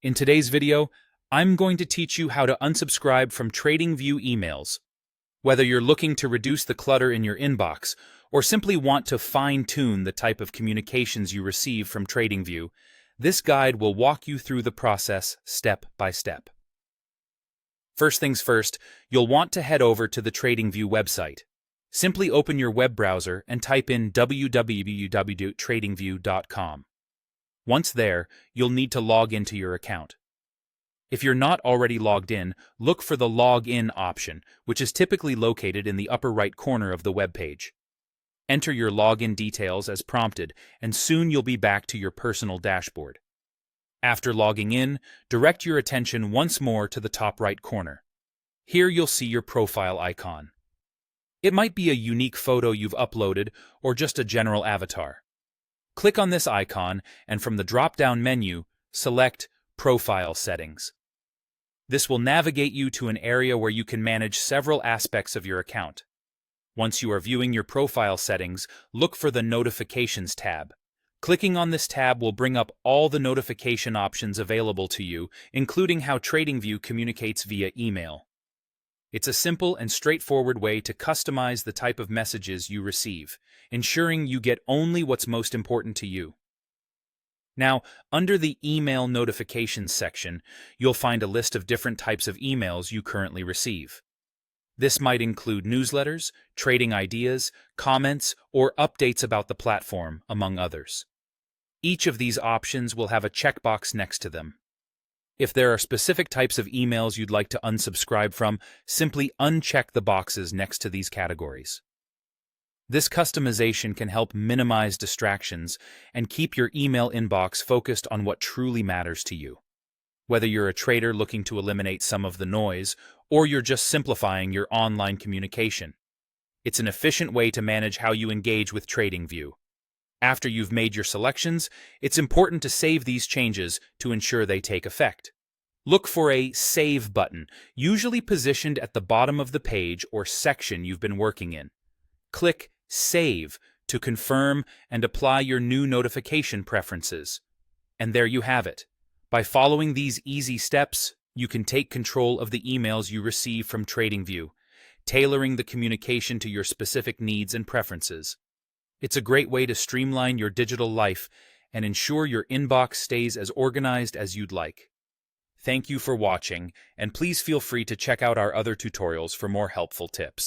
In today's video, I'm going to teach you how to unsubscribe from TradingView emails. Whether you're looking to reduce the clutter in your inbox or simply want to fine-tune the type of communications you receive from TradingView, this guide will walk you through the process step by step. First things first, you'll want to head over to the TradingView website. Simply open your web browser and type in www.tradingview.com. Once there, you'll need to log into your account. If you're not already logged in, look for the Login option, which is typically located in the upper right corner of the web page. Enter your login details as prompted, and soon you'll be back to your personal dashboard. After logging in, direct your attention once more to the top right corner. Here you'll see your profile icon. It might be a unique photo you've uploaded or just a general avatar. Click on this icon, and from the drop-down menu, select Profile Settings. This will navigate you to an area where you can manage several aspects of your account. Once you are viewing your profile settings, look for the Notifications tab. Clicking on this tab will bring up all the notification options available to you, including how TradingView communicates via email. It's a simple and straightforward way to customize the type of messages you receive, ensuring you get only what's most important to you. Now, under the Email Notifications section, you'll find a list of different types of emails you currently receive. This might include newsletters, trading ideas, comments, or updates about the platform, among others. Each of these options will have a checkbox next to them. If there are specific types of emails you'd like to unsubscribe from, simply uncheck the boxes next to these categories. This customization can help minimize distractions and keep your email inbox focused on what truly matters to you. Whether you're a trader looking to eliminate some of the noise, or you're just simplifying your online communication, it's an efficient way to manage how you engage with TradingView. After you've made your selections, it's important to save these changes to ensure they take effect. Look for a Save button, usually positioned at the bottom of the page or section you've been working in. Click Save to confirm and apply your new notification preferences. And there you have it. By following these easy steps, you can take control of the emails you receive from TradingView, tailoring the communication to your specific needs and preferences. It's a great way to streamline your digital life and ensure your inbox stays as organized as you'd like. Thank you for watching, and please feel free to check out our other tutorials for more helpful tips.